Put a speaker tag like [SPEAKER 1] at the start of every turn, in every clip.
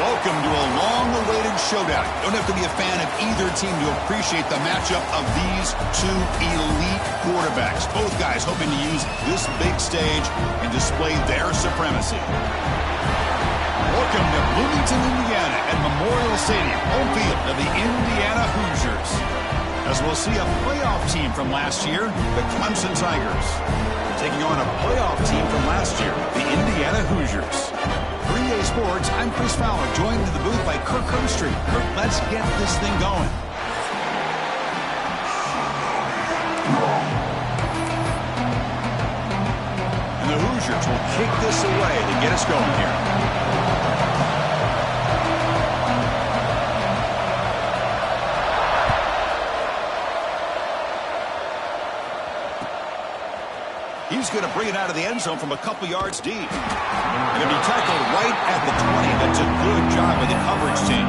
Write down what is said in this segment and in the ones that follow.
[SPEAKER 1] Welcome to a long-awaited showdown. You don't have to be a fan of either team to appreciate the matchup of these two elite quarterbacks. Both guys hoping to use this big stage and display their supremacy. Welcome to Bloomington, Indiana at Memorial Stadium, home field of the Indiana Hoosiers. As we'll see a playoff team from last year, the Clemson Tigers, taking on a playoff team from last year, the Indiana Hoosiers. 3A Sports, I'm Chris Fowler, joined in the booth by Kirk Herbstreit. Kirk, let's get this thing going. And the Hoosiers will kick this away to get us going here. He's going to bring it out of the end zone from a couple yards deep. Going to be tackled right at the 20. That's a good job with the coverage team.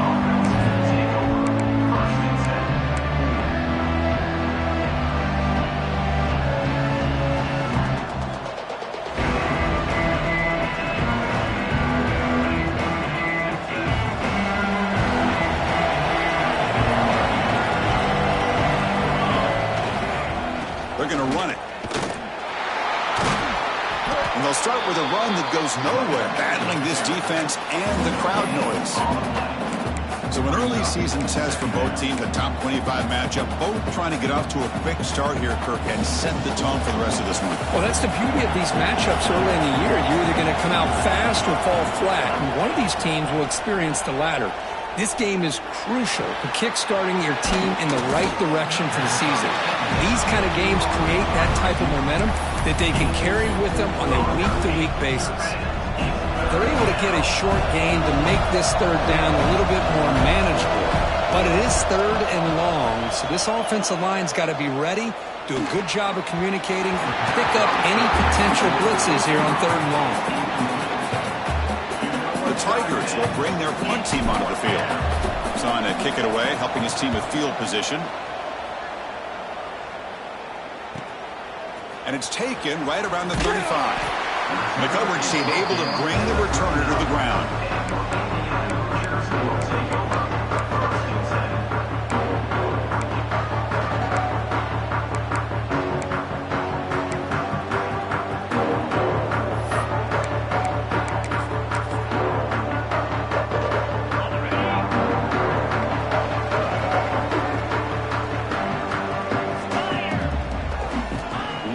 [SPEAKER 1] They're going to run it. And they'll start with a run that goes nowhere, battling this defense and the crowd noise. So an early season test for both teams, a top 25 matchup, both trying to get off to a quick start here, Kirk, and set the tone for the rest of this one.
[SPEAKER 2] Well, that's the beauty of these matchups early in the year. You're either going to come out fast or fall flat, and one of these teams will experience the latter. This game is crucial to kick-starting your team in the right direction for the season. These kind of games create that type of momentum that they can carry with them on a week-to-week basis. They're able to get a short gain to make this third down a little bit more manageable, but it is third and long, so this offensive line's got to be ready, do a good job of communicating, and pick up any potential blitzes here on third and long.
[SPEAKER 1] The Tigers will bring their punt team onto the field. He's on to kick it away, helping his team with field position. And it's taken right around the 35. And the coverage team able to bring the returner to the ground.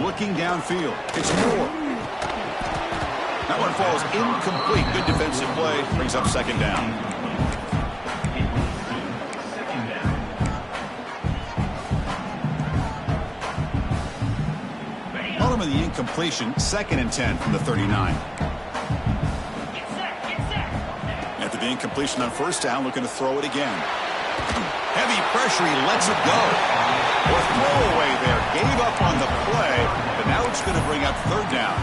[SPEAKER 1] Looking downfield. It's Moore. That one falls incomplete. Good defensive play. Brings up second down. Bottom of the incompletion. 2nd and 10 from the 39. After the incompletion on first down, looking to throw it again. Heavy pressure. He lets it go. Or throwaway there. Gave up on the play, but now it's going to bring up third down.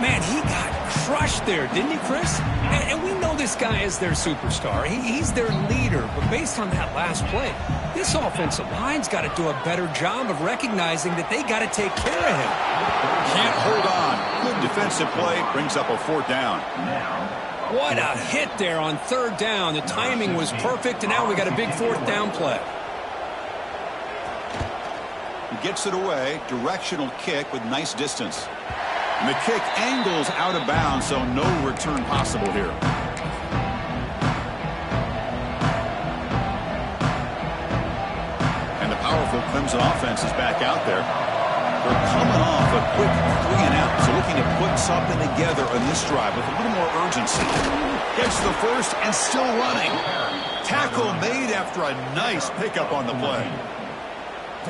[SPEAKER 2] Man, he got crushed there, didn't he, Chris? And we know this guy is their superstar. He's their leader, but based on that last play, this offensive line's got to do a better job of recognizing that they got to take care of him.
[SPEAKER 1] Can't hold on. Good defensive play. Brings up a fourth down.
[SPEAKER 2] What a hit there on third down. The timing was perfect, and now we got a big fourth down play.
[SPEAKER 1] Gets it away. Directional kick with nice distance. And the kick angles out of bounds, so no return possible here. And the powerful Clemson offense is back out there. They're coming off a quick 3 and out, so looking to put something together on this drive with a little more urgency. Gets the first and still running. Tackle made after a nice pickup on the play.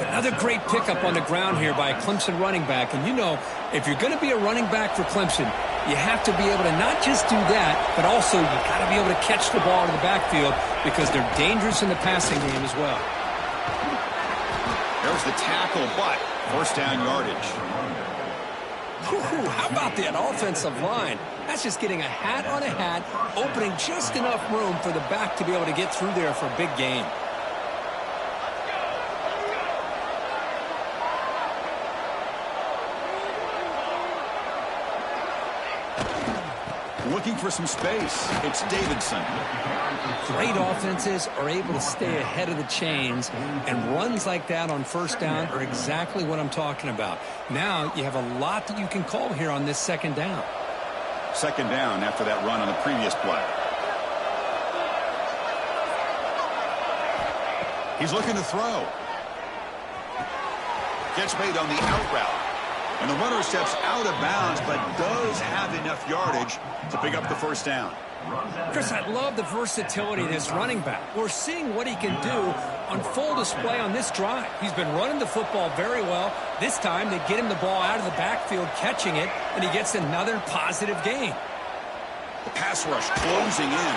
[SPEAKER 2] Another great pickup on the ground here by a Clemson running back. And you know, if you're going to be a running back for Clemson, you have to be able to not just do that, but also you got to be able to catch the ball in the backfield because they're dangerous in the passing game as well.
[SPEAKER 1] There's the tackle, but first down yardage.
[SPEAKER 2] Ooh, how about that offensive line? That's just getting a hat on a hat, opening just enough room for the back to be able to get through there for a big gain.
[SPEAKER 1] Looking for some space. It's Davidson.
[SPEAKER 2] Great offenses are able to stay ahead of the chains, and runs like that on first down are exactly what I'm talking about. Now you have a lot that you can call here on this second down.
[SPEAKER 1] Second down after that run on the previous play. He's looking to throw. Gets made on the out route. And the runner steps out of bounds, but does have enough yardage to pick up the first down.
[SPEAKER 2] Chris, I love the versatility of this running back. We're seeing what he can do on full display on this drive. He's been running the football very well. This time they get him the ball out of the backfield, catching it, and he gets another positive gain.
[SPEAKER 1] The pass rush closing in.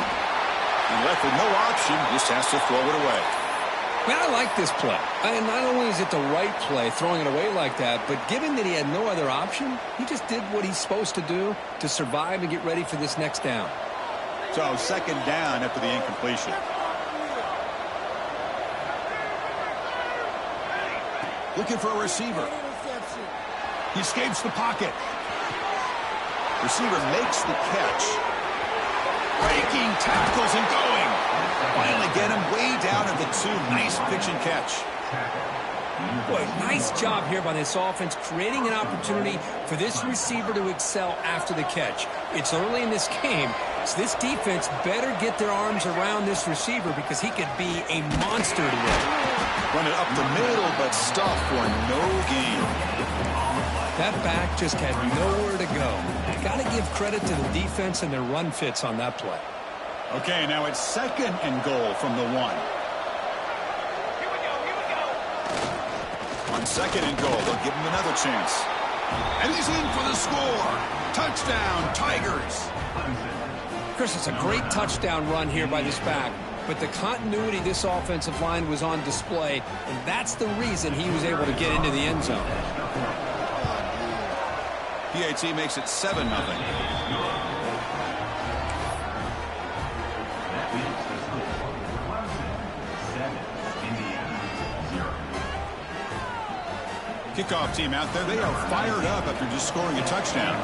[SPEAKER 1] And left with no option, just has to throw it away.
[SPEAKER 2] Man, I like this play. And not only is it the right play, throwing it away like that, but given that he had no other option, he just did what he's supposed to do to survive and get ready for this next down.
[SPEAKER 1] So second down after the incompletion. Looking for a receiver. He escapes the pocket. Receiver makes the catch. Breaking tackles and going. Finally get him way down at the 2. Nice pitch and catch.
[SPEAKER 2] Boy, nice job here by this offense, creating an opportunity for this receiver to excel after the catch. It's early in this game, so this defense better get their arms around this receiver because he could be a monster today.
[SPEAKER 1] Run it up the middle, but stuff for no gain.
[SPEAKER 2] That back just had nowhere to go. Got to give credit to the defense and their run fits on that play.
[SPEAKER 1] Okay, now it's second and goal from the 1. On second and goal, they'll give him another chance. And he's in for the score. Touchdown, Tigers.
[SPEAKER 2] Chris, it's a great touchdown run here by this back, but the continuity of this offensive line was on display, and that's the reason he was able to get into the end zone.
[SPEAKER 1] PAT makes it 7-0. Kickoff team out there. They are fired up after just scoring a touchdown.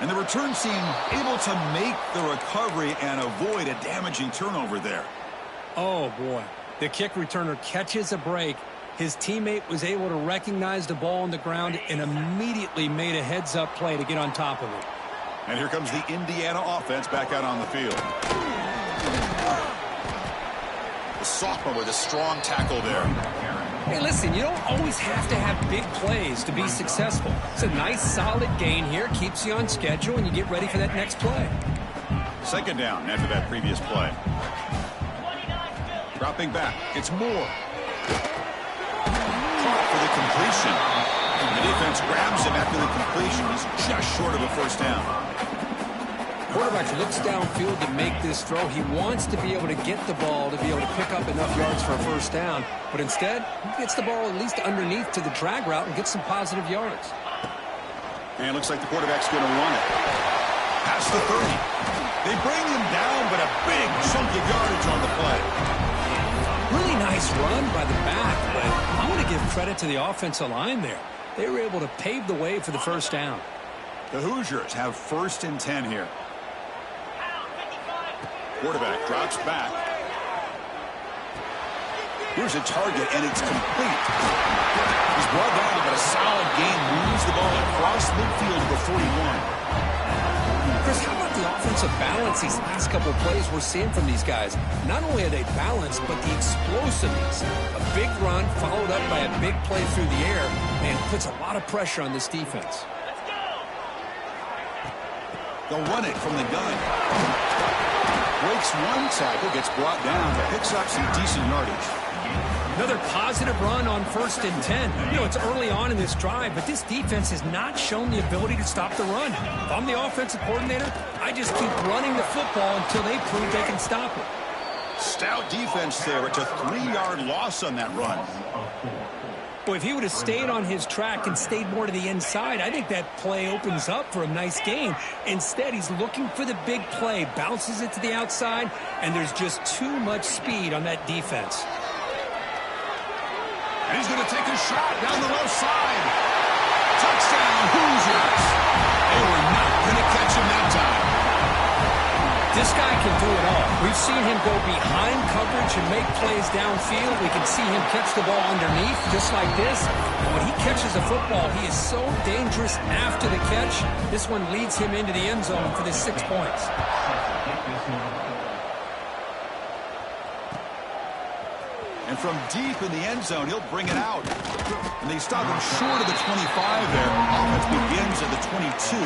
[SPEAKER 1] And the return team able to make the recovery and avoid a damaging turnover there.
[SPEAKER 2] Oh, boy. The kick returner catches a break. His teammate was able to recognize the ball on the ground and immediately made a heads-up play to get on top of it.
[SPEAKER 1] And here comes the Indiana offense back out on the field. The sophomore with a strong tackle there.
[SPEAKER 2] Hey, listen, you don't always have to have big plays to be successful. It's a nice, solid gain here. Keeps you on schedule, and you get ready for that next play.
[SPEAKER 1] Second down after that previous play. Dropping back. It's Moore. Caught for the completion. The defense grabs him after the completion. He's just short of a first down.
[SPEAKER 2] Quarterback looks downfield to make this throw. He wants to be able to get the ball to be able to pick up enough yards for a first down. But instead, he gets the ball at least underneath to the drag route and gets some positive yards.
[SPEAKER 1] And it looks like the quarterback's going to run it. Past the 30. They bring him down, but a big chunk of yardage on the play.
[SPEAKER 2] Really nice run by the back, but I want to give credit to the offensive line there. They were able to pave the way for the first down.
[SPEAKER 1] The Hoosiers have 1st and 10 here. Quarterback drops back. Here's a target, and it's complete. He's brought down, but a solid gain moves the ball across midfield to the 41.
[SPEAKER 2] Chris, how about the offensive balance these last couple of plays we're seeing from these guys? Not only are they balanced, but the explosiveness. A big run followed up by a big play through the air, and puts a lot of pressure on this defense.
[SPEAKER 1] They'll run it from the gun. Breaks one tackle, gets brought down, but picks up some decent yardage.
[SPEAKER 2] Another positive run on 1st and 10. You know, it's early on in this drive, but this defense has not shown the ability to stop the run. If I'm the offensive coordinator, I just keep running the football until they prove they can stop it.
[SPEAKER 1] Stout defense there. It's a 3-yard loss on that run.
[SPEAKER 2] Boy, if he would have stayed on his track and stayed more to the inside, I think that play opens up for a nice gain. Instead, he's looking for the big play, bounces it to the outside, and there's just too much speed on that defense.
[SPEAKER 1] And he's going to take a shot down the left side. Touchdown, Hoosiers. They were not going to catch him that time.
[SPEAKER 2] This guy can do it all. We've seen him go behind coverage and make plays downfield. We can see him catch the ball underneath, just like this. And when he catches a football, he is so dangerous after the catch. This one leads him into the end zone for the 6 points.
[SPEAKER 1] And from deep in the end zone, he'll bring it out. And they stop him short of the 25 there. Offense begins at the 22.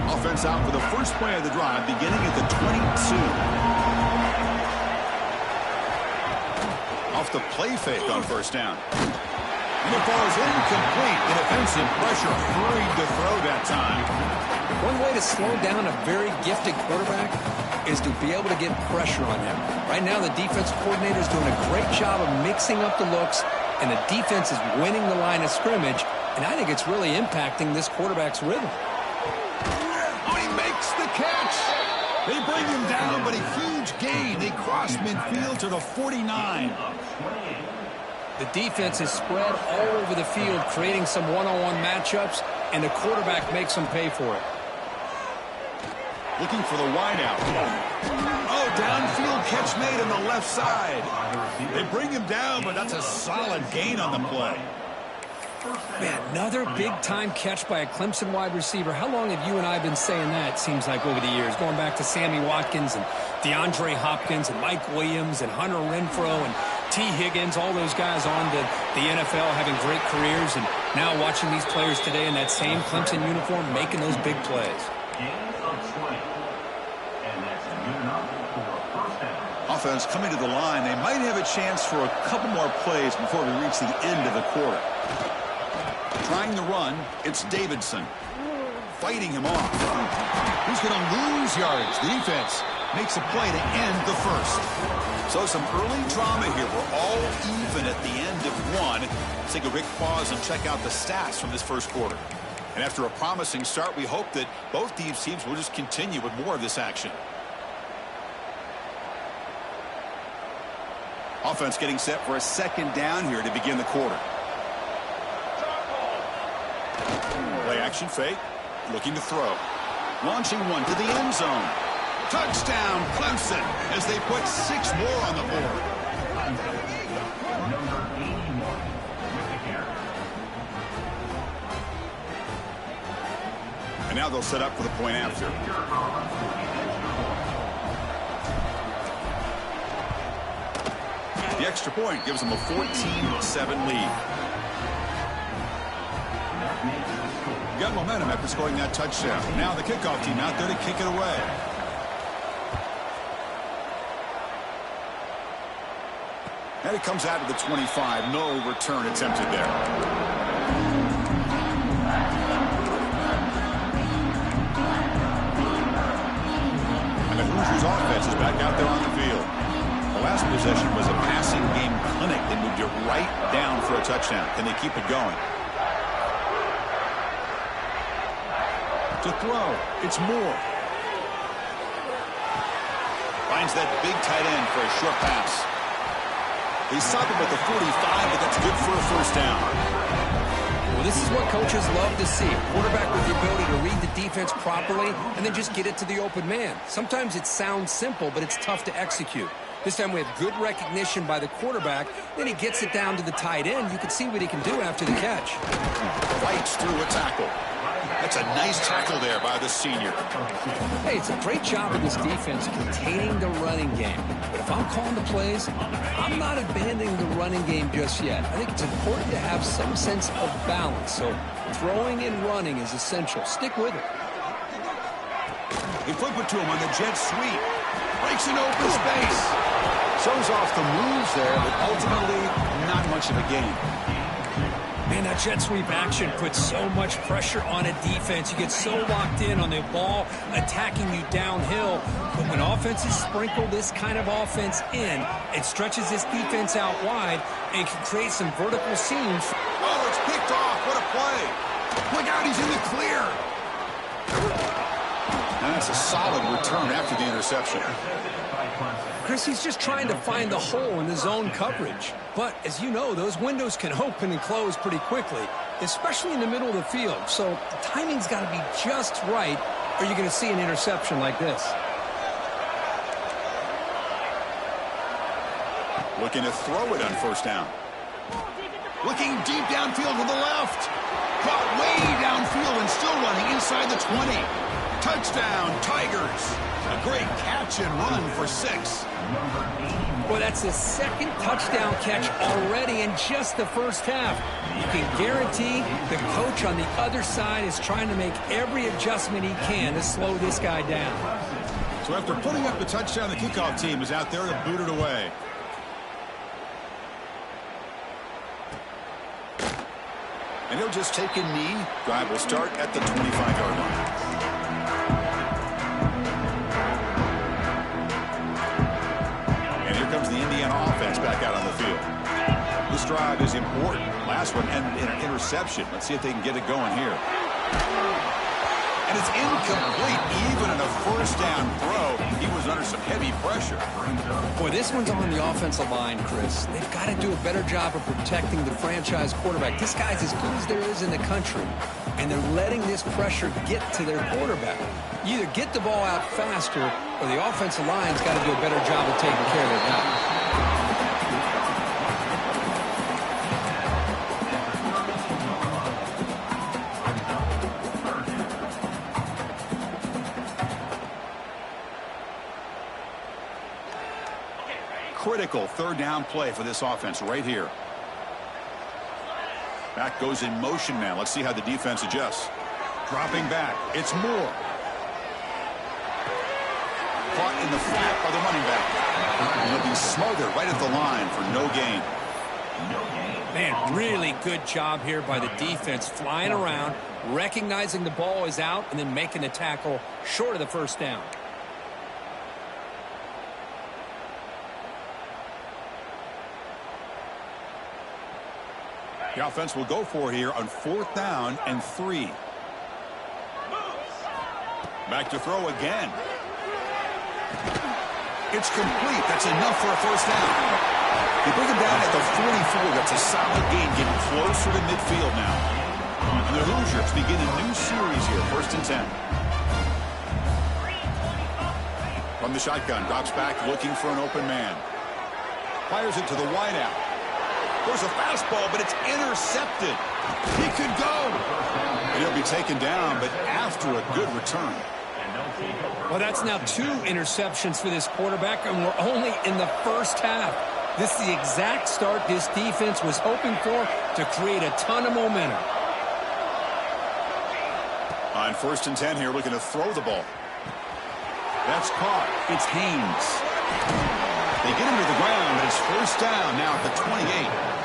[SPEAKER 1] Offense out for the first play of the drive, beginning at the 22. Off the play fake on first down. And the ball is incomplete. The defensive pressure hurried to throw that time.
[SPEAKER 2] One way to slow down a very gifted quarterback is to be able to get pressure on him. Right now, the defense coordinator is doing a great job of mixing up the looks, and the defense is winning the line of scrimmage, and I think it's really impacting this quarterback's rhythm.
[SPEAKER 1] Oh, he makes the catch. They bring him down, but a huge gain. They cross midfield to the 49.
[SPEAKER 2] The defense is spread all over the field, creating some one-on-one matchups, and the quarterback makes them pay for it.
[SPEAKER 1] Looking for the wideout. Oh, downfield catch made on the left side. They bring him down, but that's a solid gain on the play.
[SPEAKER 2] Man, another big-time catch by a Clemson wide receiver. How long have you and I been saying that, seems like, over the years? Going back to Sammy Watkins and DeAndre Hopkins and Mike Williams and Hunter Renfrow and T. Higgins, all those guys on to the NFL having great careers, and now watching these players today in that same Clemson uniform making those big plays.
[SPEAKER 1] Offense coming to the line. They might have a chance for a couple more plays before we reach the end of the quarter. Trying the run, it's Davidson. Fighting him off. He's going to lose yards. The defense makes a play to end the first. So some early drama here. We're all even at the end of one. Let's take a quick pause and check out the stats from this first quarter. And after a promising start, we hope that both these teams will just continue with more of this action. Offense getting set for a second down here to begin the quarter. Play action fake. Looking to throw. Launching one to the end zone. Touchdown, Clemson, as they put 6 more on the board. And now they'll set up for the point after. The extra point gives them a 14-7 lead. Got momentum after scoring that touchdown. Now the kickoff team out there to kick it away. And it comes out to the 25. No return attempted there. And the Hoosiers offense is back out there on the field. The last possession was a passing game clinic. They moved it right down for a touchdown. Can they keep it going? To throw, it's Moore. Finds that big tight end for a short pass. They stop him at the 45, but that's good for a first down.
[SPEAKER 2] Well, this is what coaches love to see. A quarterback with the ability to read the defense properly and then just get it to the open man. Sometimes it sounds simple, but it's tough to execute. This time we have good recognition by the quarterback. Then he gets it down to the tight end. You can see what he can do after the catch.
[SPEAKER 1] Fights through a tackle. That's a nice tackle there by the senior.
[SPEAKER 2] Hey, it's a great job of this defense containing the running game. But if I'm calling the plays, I'm not abandoning the running game just yet. I think it's important to have some sense of balance. So throwing and running is essential. Stick with it.
[SPEAKER 1] They flip it to him on the jet sweep. Breaks an open space. Shows off the moves there, but ultimately not much of a gain.
[SPEAKER 2] Man, that jet sweep action puts so much pressure on a defense. You get so locked in on the ball attacking you downhill. But when offenses sprinkle this kind of offense in, it stretches this defense out wide and can create some vertical seams.
[SPEAKER 1] Oh, it's picked off. What a play. Look out, he's in the clear. And that's a solid return after the interception.
[SPEAKER 2] Chris, he's just trying to find the hole in the zone coverage. But, as you know, those windows can open and close pretty quickly, especially in the middle of the field. So the timing's got to be just right, or you're going to see an interception like this.
[SPEAKER 1] Looking to throw it on first down. Looking deep downfield to the left. Caught way downfield and still running inside the 20. Touchdown, Tigers. A great catch and run for 6.
[SPEAKER 2] Well, that's the second touchdown catch already in just the first half. You can guarantee the coach on the other side is trying to make every adjustment he can to slow this guy down.
[SPEAKER 1] So after putting up the touchdown, the kickoff team is out there to boot it away. And he'll just take a knee. Drive will start at the 25-yard line. And here comes the Indiana offense back out on the field. This drive is important. Last one ended in an interception. Let's see if they can get it going here. And it's incomplete. Even in a first down throw, he was under some heavy pressure.
[SPEAKER 2] Boy, this one's on the offensive line, Chris. They've got to do a better job of protecting the franchise quarterback. This guy's as good as there is in the country, and they're letting this pressure get to their quarterback. You either get the ball out faster, or the offensive line's got to do a better job of taking care of their guy.
[SPEAKER 1] Critical third down play for this offense right here. Back goes in motion now. Let's see how the defense adjusts. Dropping back. It's Moore. Caught in the flat by the running back. And he'll be smothered right at the line for no gain.
[SPEAKER 2] Man, really good job here by the defense, flying around, recognizing the ball is out, and then making the tackle short of the first down.
[SPEAKER 1] The offense will go for here on 4th down and 3. Back to throw again. It's complete. That's enough for a first down. They bring him down at the 44. That's a solid gain, getting closer to midfield now. And the Hoosiers begin a new series here, 1st and 10. From the shotgun, drops back, looking for an open man. Fires it to the wideout. There's a fastball, but it's intercepted. He could go. And he'll be taken down, but after a good return.
[SPEAKER 2] Well, that's now 2 interceptions for this quarterback, and we're only in the first half. This is the exact start this defense was hoping for to create a ton of momentum.
[SPEAKER 1] On 1st and 10 here, looking to throw the ball. That's caught. It's Haynes. They get him to the ground, but it's first down now at the 28.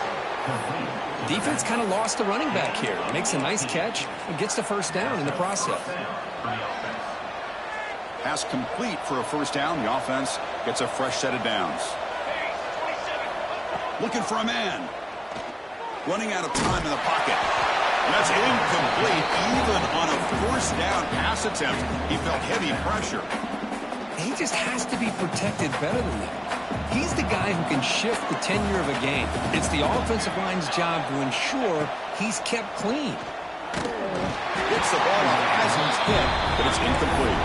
[SPEAKER 2] Defense kind of lost the running back here. Makes a nice catch and gets the first down in the process.
[SPEAKER 1] Pass complete for a first down. The offense gets a fresh set of downs. Looking for a man. Running out of time in the pocket. And that's incomplete. Even on a first down pass attempt, he felt heavy pressure.
[SPEAKER 2] He just has to be protected better than that. He's the guy who can shift the tenure of a game. It's the offensive line's job to ensure he's kept clean.
[SPEAKER 1] Gets the ball off as he's hit, but it's incomplete.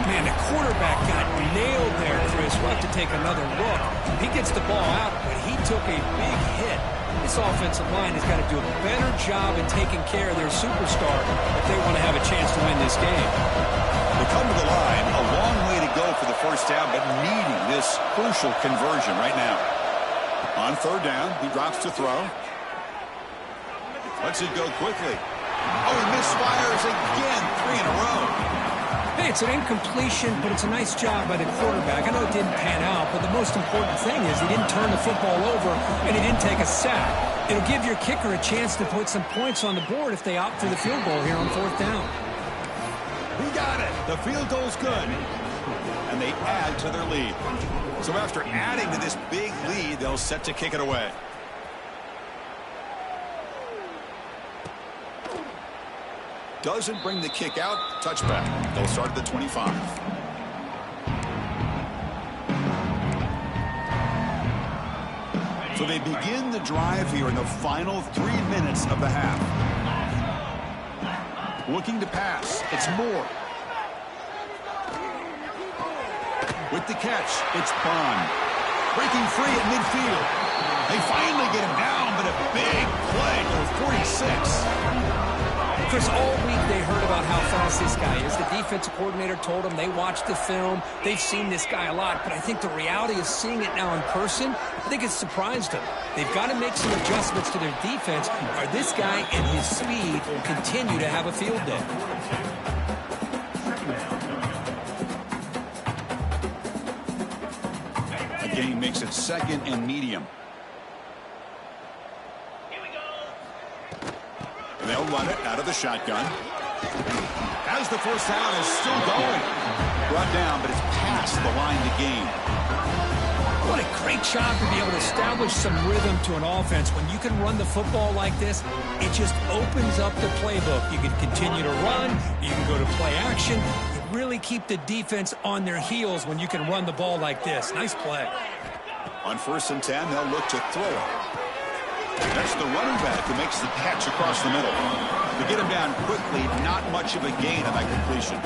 [SPEAKER 2] Man, the quarterback got nailed there, Chris. We'll have to take another look. He gets the ball out, but he took a big hit. This offensive line has got to do a better job in taking care of their superstar if they want to have a chance to win this game.
[SPEAKER 1] They come to the line, a long way to go for the first down, but needing this crucial conversion right now. On 3rd down, he drops to throw. Lets it go quickly. Oh, he misfires again, 3 in a row.
[SPEAKER 2] Hey, it's an incompletion, but it's a nice job by the quarterback. I know it didn't pan out, but the most important thing is he didn't turn the football over and he didn't take a sack. It'll give your kicker a chance to put some points on the board if they opt for the field goal here on 4th down.
[SPEAKER 1] He got it. The field goal's good. And they add to their lead. So after adding to this big lead, they'll set to kick it away. Doesn't bring the kick out. Touchback. They'll start at the 25. So they begin the drive here in the final 3 minutes of the half. Looking to pass. It's Moore. With the catch, it's Bond. Breaking free at midfield. They finally get him down, but a big play for 46.
[SPEAKER 2] Chris, all week they heard about how fast this guy is. The defensive coordinator told them they watched the film. They've seen this guy a lot, but I think the reality of seeing it now in person, I think it's surprised them. They've got to make some adjustments to their defense, or this guy and his speed will continue to have a field day.
[SPEAKER 1] The game makes it second and medium. They'll run it out of the shotgun. As the first down is still going. Brought down, but it's past the line to gain.
[SPEAKER 2] What a great job to be able to establish some rhythm to an offense. When you can run the football like this, it just opens up the playbook. You can continue to run. You can go to play action. You really keep the defense on their heels when you can run the ball like this. Nice play.
[SPEAKER 1] On 1st and 10, they'll look to throw it. That's the running back who makes the catch across the middle. To get him down quickly, not much of a gain on that completion.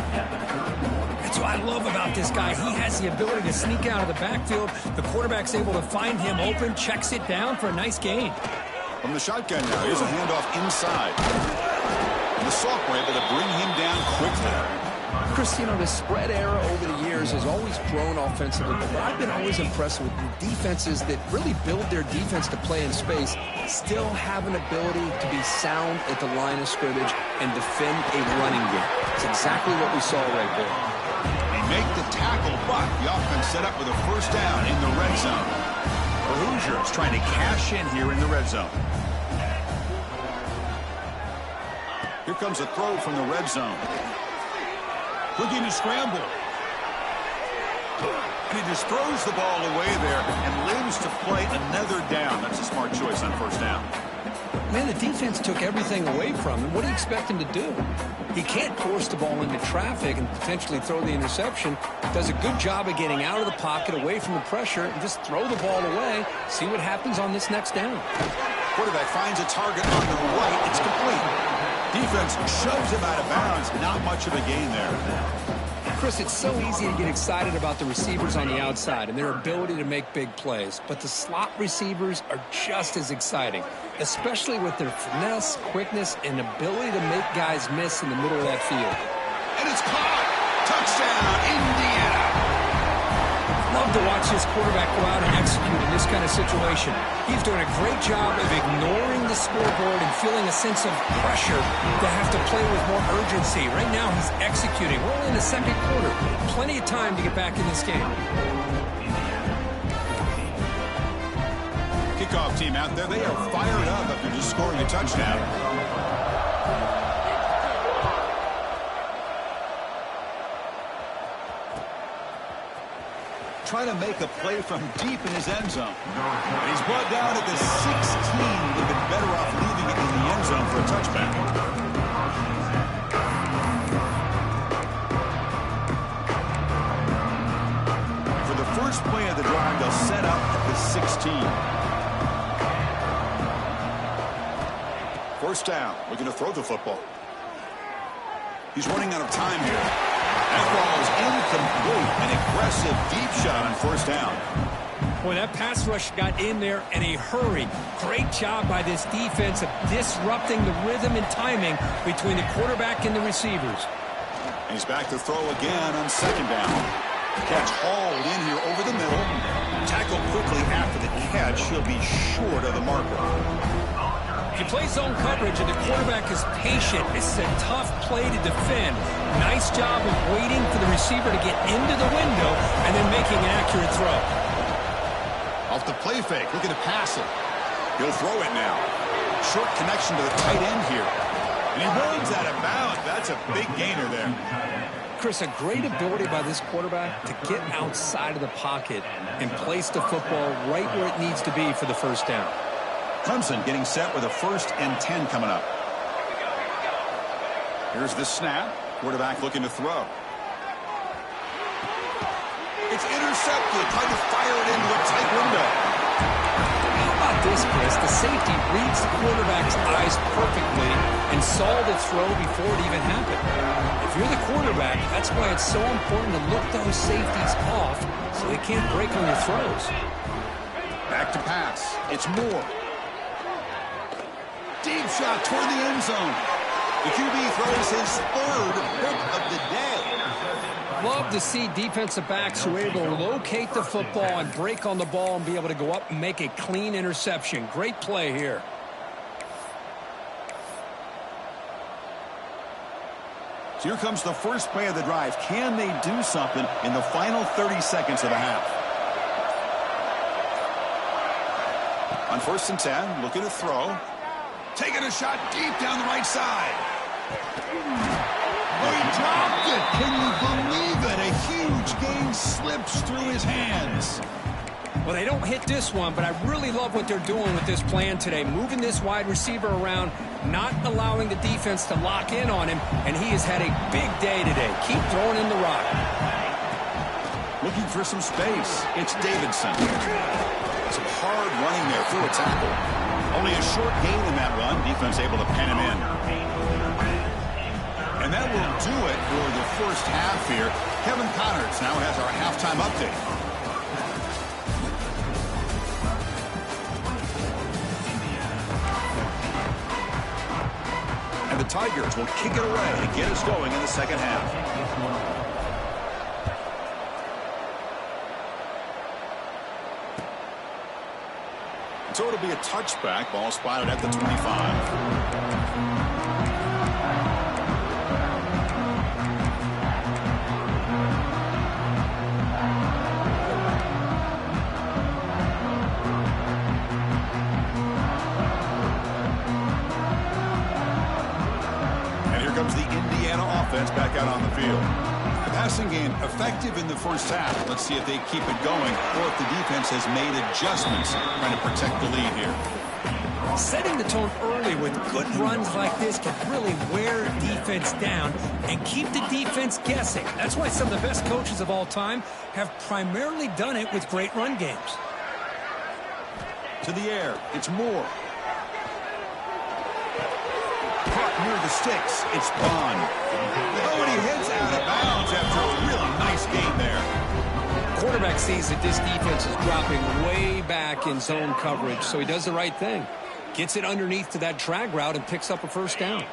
[SPEAKER 2] That's what I love about this guy. He has the ability to sneak out of the backfield. The quarterback's able to find him open, checks it down for a nice gain.
[SPEAKER 1] From the shotgun now, here's a handoff inside. And the Sock were able to bring him down quickly.
[SPEAKER 2] Chris, you know, the spread era over the years has always grown offensively, but what I've been always impressed with the defenses that really build their defense to play in space still have an ability to be sound at the line of scrimmage and defend a running game. It's exactly what we saw right there.
[SPEAKER 1] They make the tackle, but the offense set up with a first down in the red zone. The Hoosiers trying to cash in here in the red zone. Here comes a throw from the red zone. Looking to scramble. And he just throws the ball away there and lives to play another down. That's a smart choice on first down.
[SPEAKER 2] Man, the defense took everything away from him. What do you expect him to do? He can't force the ball into traffic and potentially throw the interception. Does a good job of getting out of the pocket, away from the pressure, and just throw the ball away. See what happens on this next down.
[SPEAKER 1] Quarterback finds a target on the right. It's complete. Defense shoves him out of bounds. Not much of a gain there.
[SPEAKER 2] Chris, it's so easy to get excited about the receivers on the outside and their ability to make big plays. But the slot receivers are just as exciting, especially with their finesse, quickness, and ability to make guys miss in the middle of that field.
[SPEAKER 1] And it's caught. Touchdown, Indiana.
[SPEAKER 2] Love to watch this quarterback go out and execute in this kind of situation. He's doing a great job of ignoring the scoreboard and feeling a sense of pressure to have to play with more urgency. Right now, he's executing. We're only in the second quarter. Plenty of time to get back in this game.
[SPEAKER 1] Kickoff team out there. They are fired up after just scoring a touchdown. Trying to make a play from deep in his end zone. And he's brought down at the 16. Would have been better off leaving it in the end zone for a touchback. For the first play of the drive, they'll set up at the 16. First down. Looking to throw the football. He's running out of time here. That ball is incomplete. An aggressive deep shot on first down.
[SPEAKER 2] Boy, that pass rush got in there in a hurry. Great job by this defense of disrupting the rhythm and timing between the quarterback and the receivers.
[SPEAKER 1] And he's back to throw again on second down. Catch hauled in here over the middle. Tackled quickly after the catch. He'll be short of the marker.
[SPEAKER 2] You play zone coverage and the quarterback is patient. This is a tough play to defend. Nice job of waiting for the receiver to get into the window and then making an accurate throw.
[SPEAKER 1] Off the play fake, looking to pass it. He'll throw it now. Short connection to the tight end here. And he runs out of bounds. That's a big gainer there.
[SPEAKER 2] Chris, a great ability by this quarterback to get outside of the pocket and place the football right where it needs to be for the first down.
[SPEAKER 1] Clemson getting set with a 1st and 10 coming up. Here's the snap. Quarterback looking to throw. It's intercepted. Trying to fire it into a tight window.
[SPEAKER 2] How about this, Chris? The safety reads the quarterback's eyes perfectly and saw the throw before it even happened. If you're the quarterback, that's why it's so important to look those safeties off so they can't break on your throws.
[SPEAKER 1] Back to pass. It's Moore. Deep shot toward the end zone. The QB throws his third pick of the day.
[SPEAKER 2] Love to see defensive backs who are able to locate the football and break on the ball and be able to go up and make a clean interception. Great play here.
[SPEAKER 1] So here comes the first play of the drive. Can they do something in the final 30 seconds of the half? On 1st and 10, looking to throw. Taking a shot deep down the right side. Oh, he dropped it. Can you believe it? A huge gain slips through his hands.
[SPEAKER 2] Well, they don't hit this one, but I really love what they're doing with this plan today. Moving this wide receiver around, not allowing the defense to lock in on him, and he has had a big day today. Keep throwing in the rock.
[SPEAKER 1] Looking for some space. It's Davidson. Some hard running there through a tackle. Only a short gain in that run. Defense able to pen him in. And that will do it for the first half here. Kevin Connors now has our halftime update. And the Tigers will kick it away and get us going in the second half. So it'll be a touchback. Ball spotted at the 25. Comes the Indiana offense back out on the field. The passing game effective in the first half. Let's see if they keep it going or if the defense has made adjustments trying to protect the lead here.
[SPEAKER 2] Setting the tone early with good runs like this can really wear defense down and keep the defense guessing. That's why some of the best coaches of all time have primarily done it with great run games.
[SPEAKER 1] To the air, it's Moore. Near the sticks, it's Bond. Oh, and he hits out of bounds after a really nice game there.
[SPEAKER 2] Quarterback sees that this defense is dropping way back in zone coverage, so he does the right thing. Gets it underneath to that drag route and picks up a first down.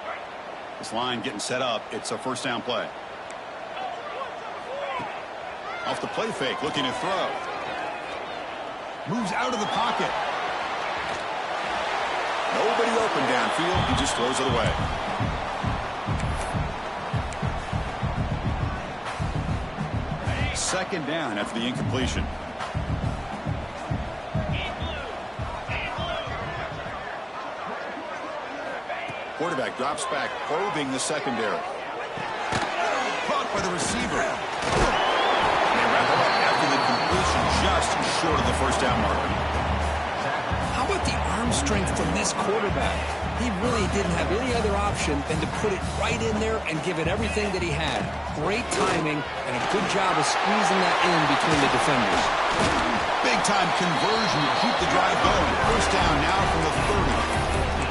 [SPEAKER 1] This line getting set up. It's a first down play. Off the play fake, looking to throw. Moves out of the pocket. Nobody open downfield. He just throws it away. Second down after the incompletion. Quarterback drops back, probing the secondary. Caught by the receiver. They wrap it up after the completion, just short of the first down marker.
[SPEAKER 2] How about the arm strength from this quarterback? He really didn't have any other option than to put it right in there and give it everything that he had. Great timing and a good job of squeezing that in between the defenders.
[SPEAKER 1] Big-time conversion to keep the drive going. First down now from the 30.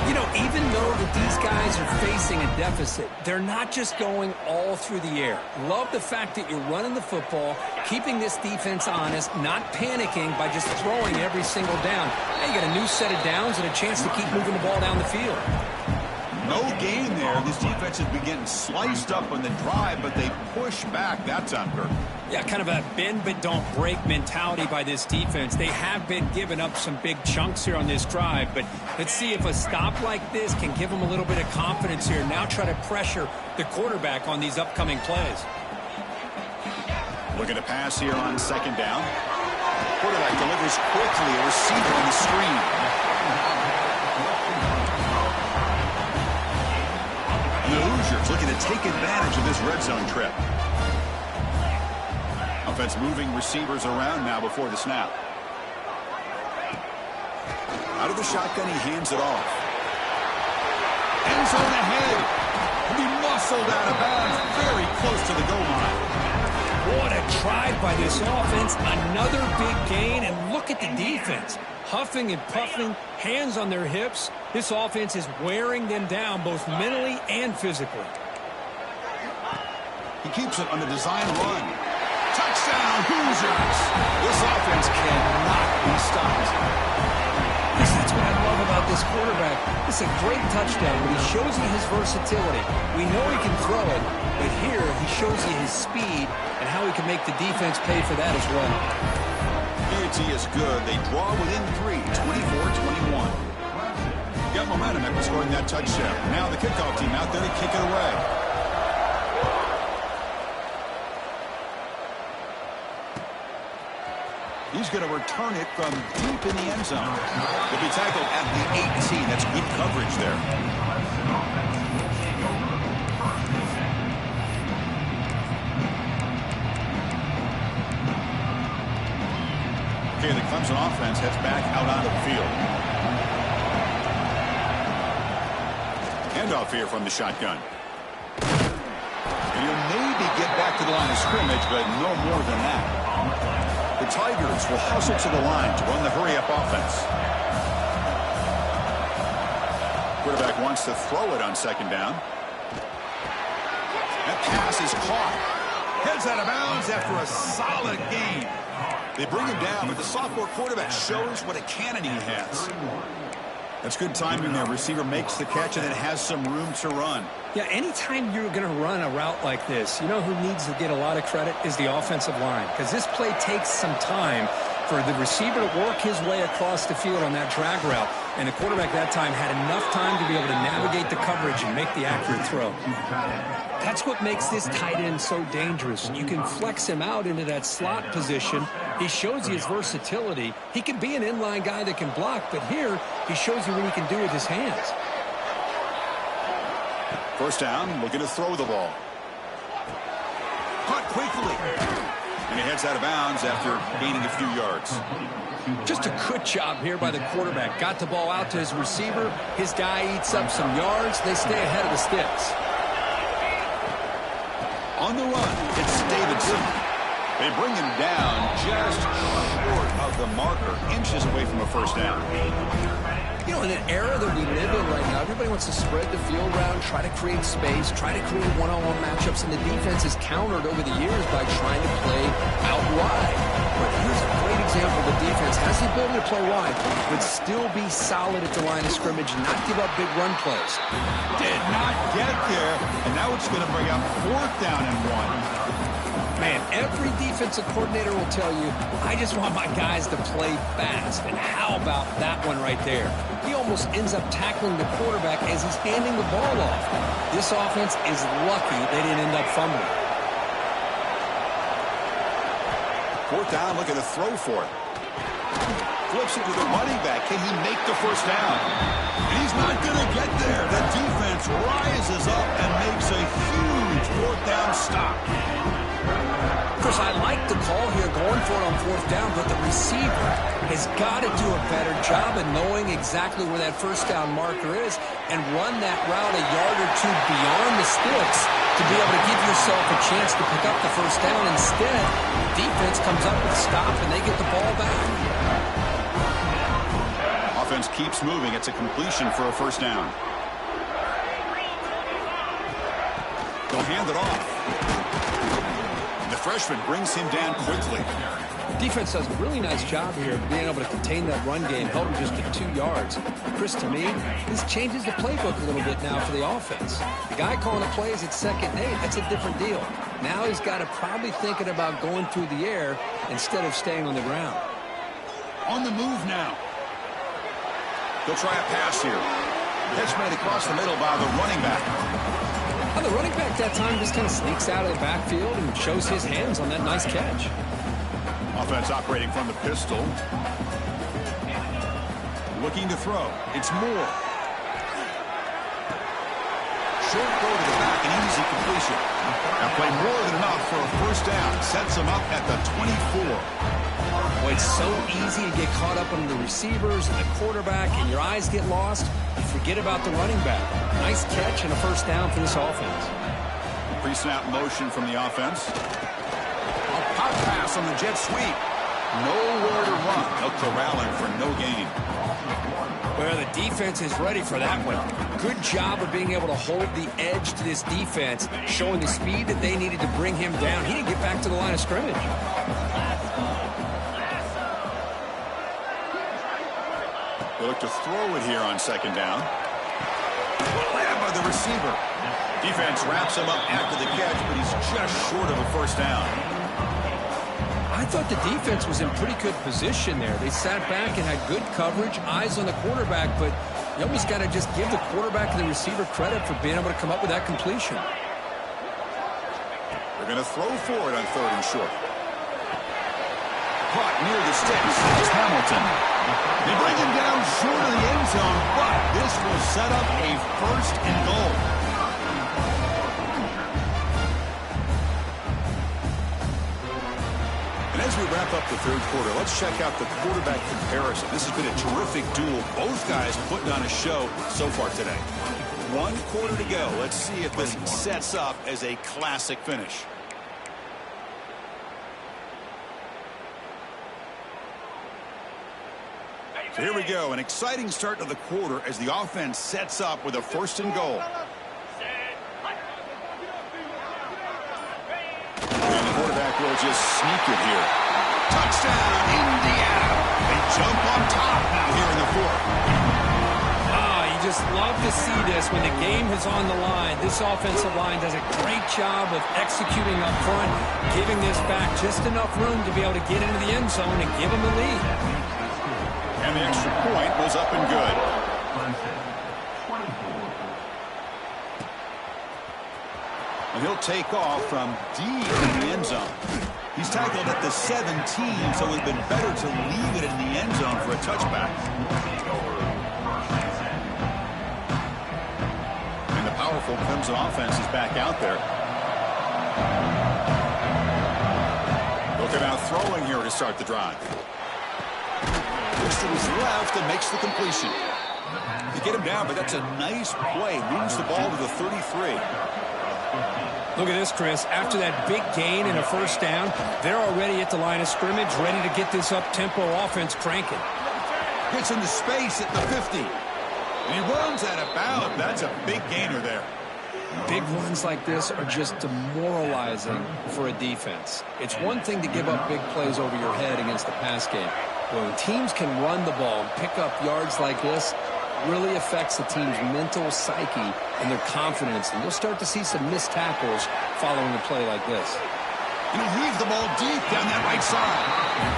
[SPEAKER 2] You know, even though that these guys are facing a deficit, they're not just going all through the air. Love the fact that you're running the football, keeping this defense honest, not panicking by just throwing every single down. Now you got a new set of downs and a chance to keep moving the ball down the field.
[SPEAKER 1] No gain there. This defense has been getting sliced up on the drive, but they push back. That's under.
[SPEAKER 2] Yeah, kind of a bend but don't break mentality by this defense. They have been giving up some big chunks here on this drive, but let's see if a stop like this can give them a little bit of confidence here. Now try to pressure the quarterback on these upcoming plays.
[SPEAKER 1] Looking to pass here on second down. Quarterback delivers quickly. A receiver on the screen. And the Hoosiers looking to take advantage of this red zone trip. Offense moving receivers around now before the snap. Out of the shotgun, he hands it off. End zone ahead. He must Wrestled out of bounds, very close to the goal line.
[SPEAKER 2] What a drive by this offense. Another big gain, and look at the defense. Huffing and puffing, hands on their hips. This offense is wearing them down both mentally and physically.
[SPEAKER 1] He keeps it on the design run. Touchdown, Hoosiers! This offense cannot be stopped.
[SPEAKER 2] That's what I love about this quarterback. It's a great touchdown, but he shows you his versatility. We know he can throw it, but here he shows you his speed and how he can make the defense pay for that as well.
[SPEAKER 1] Gameday is good. They draw within 3, 24-21. Got momentum after scoring that touchdown. Now the kickoff team out there to kick it away. He's going to return it from deep in the end zone. He'll be tackled at the 18. That's good coverage there. Okay, the Clemson offense heads back out onto the field. Handoff here from the shotgun. And he'll maybe get back to the line of scrimmage, but no more than that. The Tigers will hustle to the line to run the hurry-up offense. Quarterback wants to throw it on second down. That pass is caught. Heads out of bounds after a solid gain. They bring him down, but the sophomore quarterback shows what a cannon he has. That's good timing there. Receiver makes the catch and then has some room to run.
[SPEAKER 2] Yeah, anytime you're going to run a route like this, you know who needs to get a lot of credit is the offensive line, because this play takes some time for the receiver to work his way across the field on that drag route, and the quarterback that time had enough time to be able to navigate the coverage and make the accurate throw. That's what makes this tight end so dangerous. You can flex him out into that slot position. He shows you his versatility. He can be an inline guy that can block, but here he shows you what he can do with his hands.
[SPEAKER 1] First down, looking to throw the ball. Caught quickly. And he heads out of bounds after gaining a few yards.
[SPEAKER 2] Just a good job here by the quarterback. Got the ball out to his receiver. His guy eats up some yards. They stay ahead of the sticks.
[SPEAKER 1] On the run, it's Davidson. They bring him down just short of the marker, inches away from a first down.
[SPEAKER 2] You know, in an era that we live in right now, everybody wants to spread the field around, try to create space, try to create one-on-one matchups, and the defense is countered over the years by trying to play out wide. But here's a great example. The defense has the ability to play wide, but still be solid at the line of scrimmage and not give up big run plays.
[SPEAKER 1] Did not get there, and now it's going to bring up fourth down and 1.
[SPEAKER 2] Man, every defensive coordinator will tell you, I just want my guys to play fast. And how about that one right there? He almost ends up tackling the quarterback as he's handing the ball off. This offense is lucky they didn't end up fumbling.
[SPEAKER 1] Fourth down, looking to throw for it. Flips it to the running back. Can he make the first down? And he's not going to get there. The defense rises up and makes a huge fourth down stop.
[SPEAKER 2] Chris, I like the call here going for it on fourth down, but the receiver has got to do a better job of knowing exactly where that first down marker is and run that route a yard or two beyond the sticks to be able to give yourself a chance to pick up the first down. Instead, the defense comes up with a stop and they get the ball back.
[SPEAKER 1] Offense keeps moving. It's a completion for a first down. They'll hand it off. The freshman brings him down quickly.
[SPEAKER 2] Defense does a really nice job here of being able to contain that run game, held him just to 2 yards. Chris, to me, this changes the playbook a little bit now for the offense. The guy calling the plays at second and 8, that's a different deal. Now he's got to probably thinking about going through the air instead of staying on the ground.
[SPEAKER 1] On the move now. They'll try a pass here. Catch made across the middle by the running back.
[SPEAKER 2] The running back that time just kind of sneaks out of the backfield and shows his hands on that nice catch.
[SPEAKER 1] Offense operating from the pistol. Looking to throw. It's Moore. Short throw to the back, an easy completion. Now play more than enough for a first down. Sets him up at the 24.
[SPEAKER 2] Boy, it's so easy to get caught up on the receivers and the quarterback, and your eyes get lost. You forget about the running back. Nice catch and a first down for this offense.
[SPEAKER 1] Pre-snap motion from the offense. A pop pass on the jet sweep. Nowhere to run. They'll corral him for no gain.
[SPEAKER 2] Well, the defense is ready for that one. Good job of being able to hold the edge to this defense, showing the speed that they needed to bring him down. He didn't get back to the line of scrimmage.
[SPEAKER 1] They look to throw it here on second down. Grabbed by the receiver. Defense wraps him up after the catch, but he's just short of a first down.
[SPEAKER 2] I thought the defense was in pretty good position there. They sat back and had good coverage, eyes on the quarterback, but you almost got to just give the quarterback and the receiver credit for being able to come up with that completion.
[SPEAKER 1] They're going to throw for it on third and short. Caught near the sticks. It's Hamilton. They bring him down short of the end zone, but this will set up a first and goal. And as we wrap up the third quarter, let's check out the quarterback comparison. This has been a terrific duel. Both guys putting on a show so far today. 1 quarter to go. Let's see if this sets up as a classic finish. So here we go, an exciting start to the quarter as the offense sets up with a first and goal. And the quarterback will just sneak it here. Touchdown, Indiana. They jump on top now here in the fourth.
[SPEAKER 2] You just love to see this when the game is on the line. This offensive line does a great job of executing up front, giving this back just enough room to be able to get into the end zone and give them the lead.
[SPEAKER 1] And the extra point was up and good. And he'll take off from deep in the end zone. He's tackled at the 17, so it would have been better to leave it in the end zone for a touchback. And the powerful Clemson offense is back out there. Look at now throwing here to start the drive. Looks to his left and makes the completion. They get him down, but that's a nice play. Moves the ball to the 33.
[SPEAKER 2] Look at this, Chris. After that big gain and a first down, they're already at the line of scrimmage, ready to get this up-tempo offense cranking.
[SPEAKER 1] Gets into space at the 50. And he runs out of bounds. That's a big gainer there.
[SPEAKER 2] Big runs like this are just demoralizing for a defense. It's one thing to give up big plays over your head against the pass game. When teams can run the ball and pick up yards like this, it really affects the team's mental psyche and their confidence. And you'll start to see some missed tackles following a play like this.
[SPEAKER 1] And he leaves the ball deep down that right side.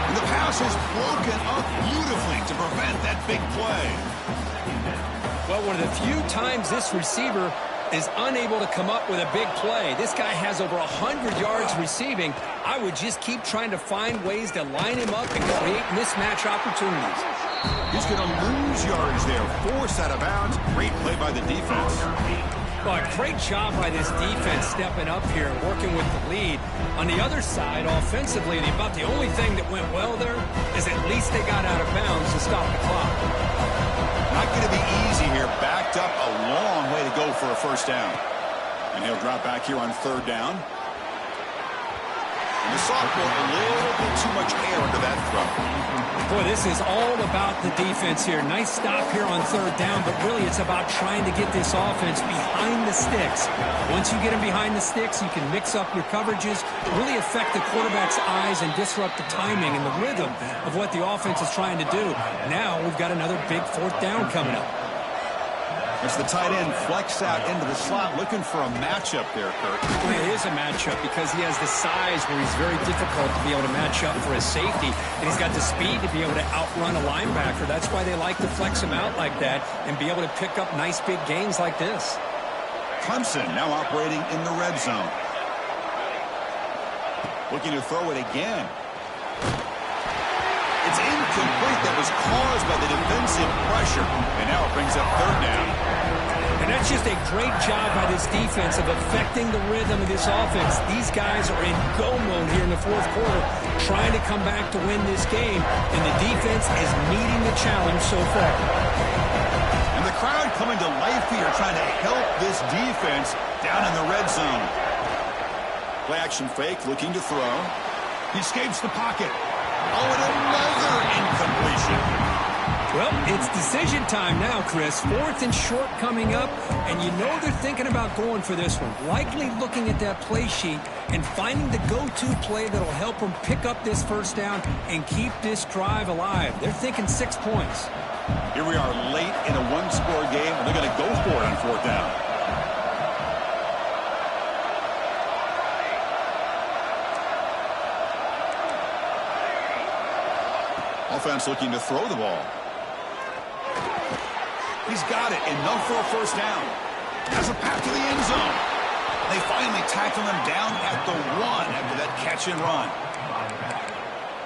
[SPEAKER 1] And the pass is broken up beautifully to prevent that big play.
[SPEAKER 2] Well, one of the few times this receiver is unable to come up with a big play. This guy has over 100 yards receiving. I would just keep trying to find ways to line him up and create mismatch opportunities.
[SPEAKER 1] He's going to lose yards there. Forced out of bounds. Great play by the defense.
[SPEAKER 2] Well, great job by this defense stepping up here and working with the lead. On the other side, offensively, about the only thing that went well there is at least they got out of bounds to stop the clock.
[SPEAKER 1] Not going to be easy here. Backed up a long way to go for a first down. And he'll drop back here on third down. And the sophomore, a little bit too much air under that throw.
[SPEAKER 2] Boy, this is all about the defense here. Nice stop here on third down, but really it's about trying to get this offense behind the sticks. Once you get them behind the sticks, you can mix up your coverages, really affect the quarterback's eyes and disrupt the timing and the rhythm of what the offense is trying to do. Now we've got another big fourth down coming up.
[SPEAKER 1] As the tight end flex out into the slot, looking for a matchup there, Kurt.
[SPEAKER 2] Well, it is a matchup because he has the size where he's very difficult to be able to match up for his safety, and he's got the speed to be able to outrun a linebacker. That's why they like to flex him out like that and be able to pick up nice big gains like this.
[SPEAKER 1] Clemson now operating in the red zone. Looking to throw it again. It's incomplete. That was caused by the defensive pressure. And now it brings up third down.
[SPEAKER 2] And that's just a great job by this defense of affecting the rhythm of this offense. These guys are in go mode here in the fourth quarter, trying to come back to win this game. And the defense is meeting the challenge so far.
[SPEAKER 1] And the crowd coming to life here, trying to help this defense down in the red zone. Play action fake, looking to throw. He escapes the pocket. Oh, and another incompletion.
[SPEAKER 2] Well, it's decision time now, Chris. 4th and short coming up, and you know they're thinking about going for this one. Likely looking at that play sheet and finding the go-to play that'll help them pick up this first down and keep this drive alive. They're thinking 6 points.
[SPEAKER 1] Here we are late in a one-score game, and they're going to go for it on 4th down. Offense looking to throw the ball. He's got it, enough for a first down. Has a path to the end zone. They finally tackle him down at the 1 after that catch and run.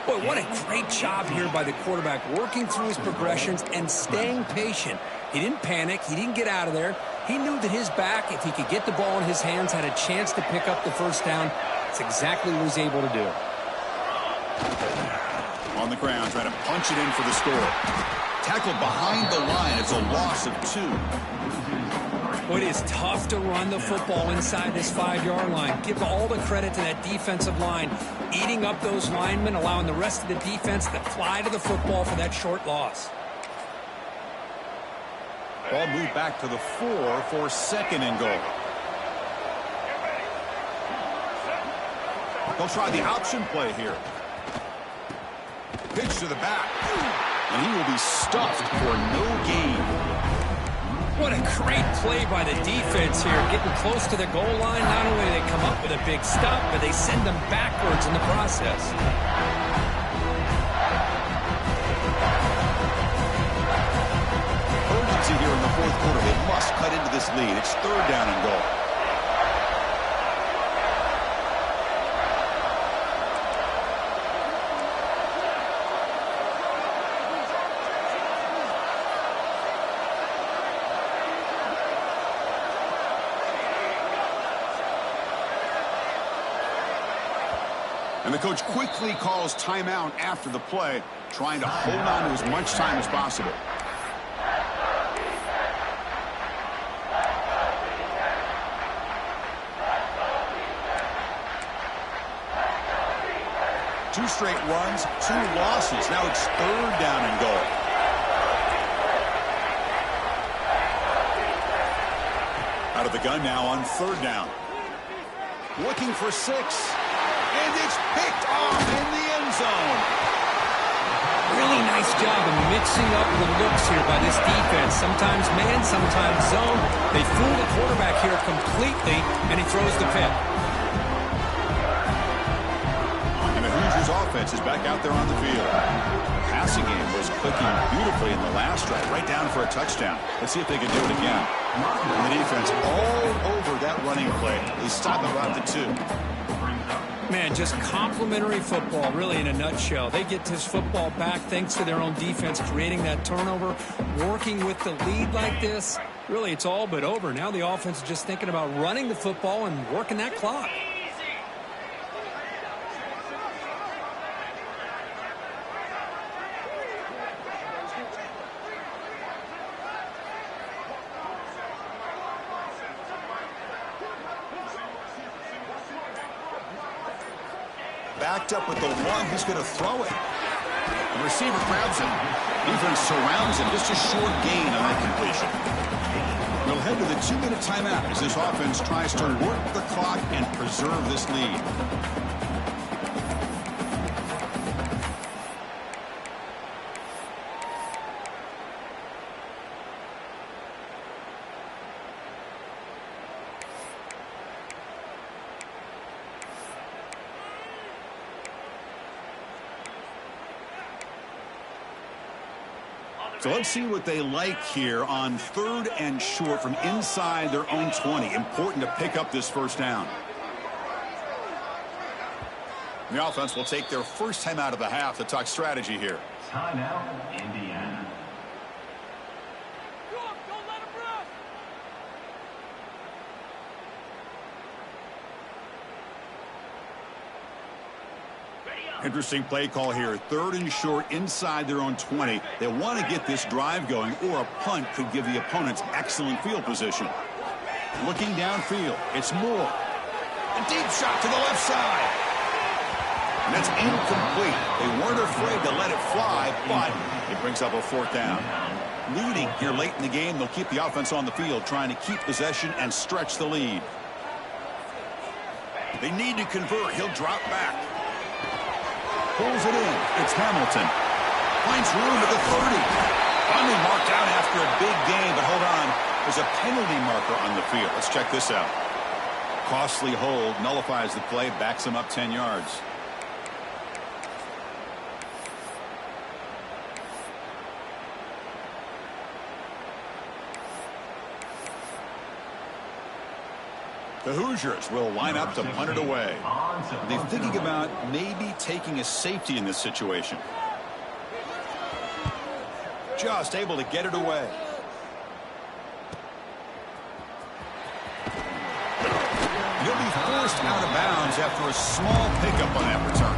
[SPEAKER 2] Boy, what a great job here by the quarterback, working through his progressions and staying patient. He didn't panic. He didn't get out of there. He knew that his back, if he could get the ball in his hands, had a chance to pick up the first down. That's exactly what he was able to do.
[SPEAKER 1] On the ground, trying to punch it in for the score. Tackled behind the line. It's a loss of 2.
[SPEAKER 2] Well, it is tough to run the football inside this 5-yard line. Give all the credit to that defensive line, eating up those linemen, allowing the rest of the defense to fly to the football for that short loss.
[SPEAKER 1] Ball moved back to the 4 for 2nd and goal. They'll try the option play here. Pitch to the back. And he will be stuffed for no gain.
[SPEAKER 2] What a great play by the defense here, getting close to the goal line. Not only do they come up with a big stop, but they send them backwards in the process.
[SPEAKER 1] Urgency here in the 4th quarter. They must cut into this lead. It's 3rd down and goal. And the coach quickly calls timeout after the play, trying to hold on to as much time as possible. Two straight runs, 2 losses. Now it's 3rd down and goal. Out of the gun now on 3rd down. Looking for 6. And it's picked off in the end zone.
[SPEAKER 2] Really nice job of mixing up the looks here by this defense. Sometimes man, sometimes zone. They fool the quarterback here completely, and he throws the pick.
[SPEAKER 1] And the Hoosiers offense is back out there on the field. The passing game was clicking beautifully in the last drive, right down for a touchdown. Let's see if they can do it again. And the defense all over that running play. They stop about the 2.
[SPEAKER 2] Man, just complimentary football, really, in a nutshell. They get this football back thanks to their own defense, creating that turnover, working with the lead like this. Really, it's all but over. Now the offense is just thinking about running the football and working that clock.
[SPEAKER 1] Backed up with the 1, he's going to throw it. The receiver grabs him. Defense surrounds him. Just a short gain on that completion. We'll head to the 2-minute timeout as this offense tries to work the clock and preserve this lead. So let's see what they like here on 3rd and short from inside their own 20. Important to pick up this first down. The offense will take their first time out of the half to talk strategy here.
[SPEAKER 3] Timeout, Indiana.
[SPEAKER 2] Don't let him run.
[SPEAKER 1] Interesting play call here. 3rd and short inside their own 20. They want to get this drive going, or a punt could give the opponents excellent field position. Looking downfield, it's Moore. A deep shot to the left side. And that's incomplete. They weren't afraid to let it fly, but it brings up a fourth down. Leading here late in the game, they'll keep the offense on the field, trying to keep possession and stretch the lead. They need to convert. He'll drop back. Pulls it in. It's Hamilton. Finds room at the 30. Finally marked out after a big game, but hold on. There's a penalty marker on the field. Let's check this out. Costly hold, nullifies the play, backs him up 10 yards. The Hoosiers will line up to punt it away. They're thinking about maybe taking a safety in this situation. Just able to get it away. He'll be forced out of bounds after a small pickup on that return.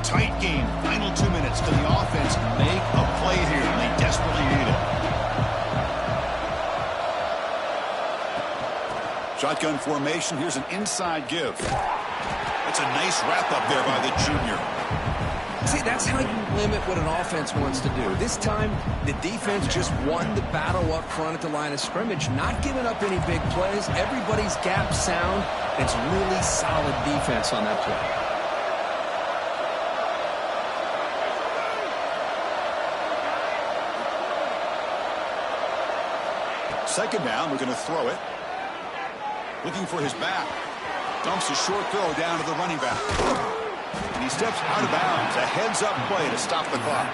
[SPEAKER 1] Tight game. Final 2 minutes to the offense make a play here, and they desperately need it. Shotgun formation. Here's an inside give. That's a nice wrap-up there by the junior.
[SPEAKER 2] See, that's how you limit what an offense wants to do. This time, the defense just won the battle up front at the line of scrimmage, not giving up any big plays. Everybody's gap sound. It's really solid defense on that play.
[SPEAKER 1] Second down, we're going to throw it. Looking for his back. Dumps a short throw down to the running back. And he steps out of bounds. A heads-up play to stop the clock.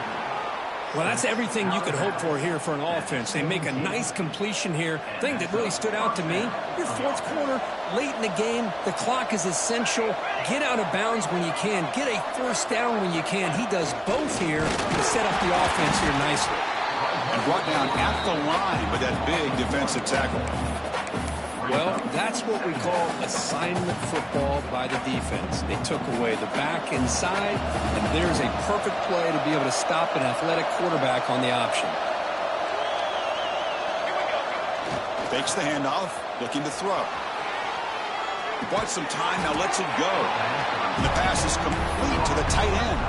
[SPEAKER 2] Well, that's everything you could hope for here for an offense. They make a nice completion here. Thing that really stood out to me, your fourth quarter, late in the game, the clock is essential. Get out of bounds when you can. Get a first down when you can. He does both here to set up the offense here nicely.
[SPEAKER 1] And brought down at the line with that big defensive tackle.
[SPEAKER 2] Well, that's what we call assignment football by the defense. They took away the back inside, and there's a perfect play to be able to stop an athletic quarterback on the option.
[SPEAKER 1] Fakes the handoff, looking to throw. He bought some time, now lets it go. And the pass is complete to the tight end.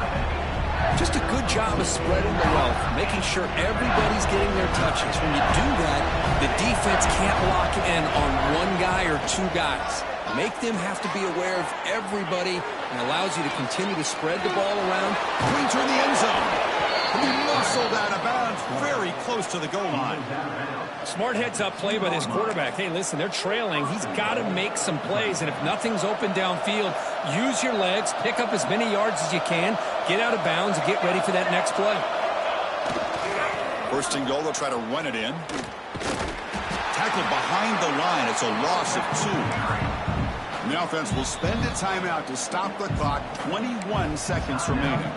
[SPEAKER 2] Just a good job of spreading the wealth, making sure everybody's getting their touches. When you do that, the defense can't lock in on one guy or two guys. Make them have to be aware of everybody and allows you to continue to spread the ball around.
[SPEAKER 1] Pointer in the end zone. He muscled out of bounds very close to the goal line.
[SPEAKER 2] Smart heads-up play by this quarterback. Hey, listen, they're trailing. He's got to make some plays, and if nothing's open downfield, use your legs, pick up as many yards as you can, get out of bounds, and get ready for that next play.
[SPEAKER 1] First and goal, they'll try to run it in. Tackled behind the line. It's a loss of 2. And the offense will spend a timeout to stop the clock. 21 seconds remaining.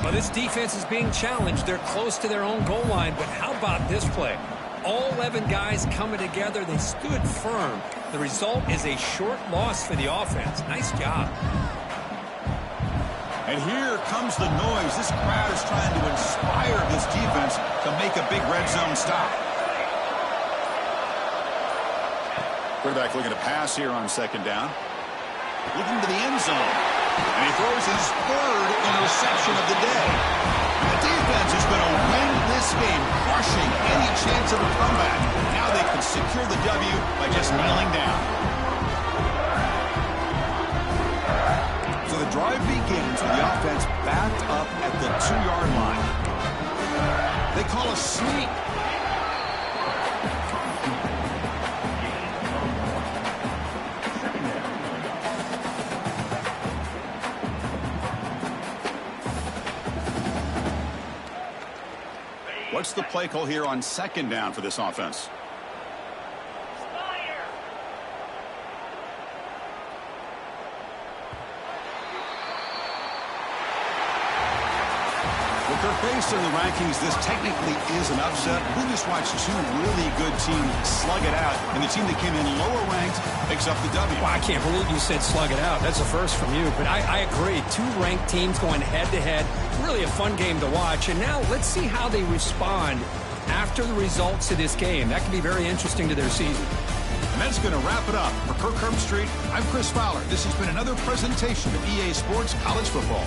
[SPEAKER 2] Well, this defense is being challenged. They're close to their own goal line, but how about this play? All 11 guys coming together. They stood firm. The result is a short loss for the offense. Nice job.
[SPEAKER 1] And here comes the noise. This crowd is trying to inspire this defense to make a big red zone stop. Quarterback looking to pass here on second down. Looking to the end zone. And he throws his third interception of the day. And the defense is going to win this game, crushing any chance of a comeback. Now they can secure the W by just kneeling down. So the drive begins with the offense backed up at the 2-yard line. They call a sneak. What's the play call here on second down for this offense? Will Kirk, based on the rankings, this technically is an upset. We just watched two really good teams slug it out, and the team that came in lower ranked picks up the W.
[SPEAKER 2] Well, I can't believe you said slug it out. That's a first from you, but I agree. Two ranked teams going head-to-head. Really a fun game to watch, and now let's see how they respond after the results of this game. That could be very interesting to their season.
[SPEAKER 1] And that's going to wrap it up. For Kirk Herbstreit, I'm Chris Fowler. This has been another presentation of EA Sports College Football.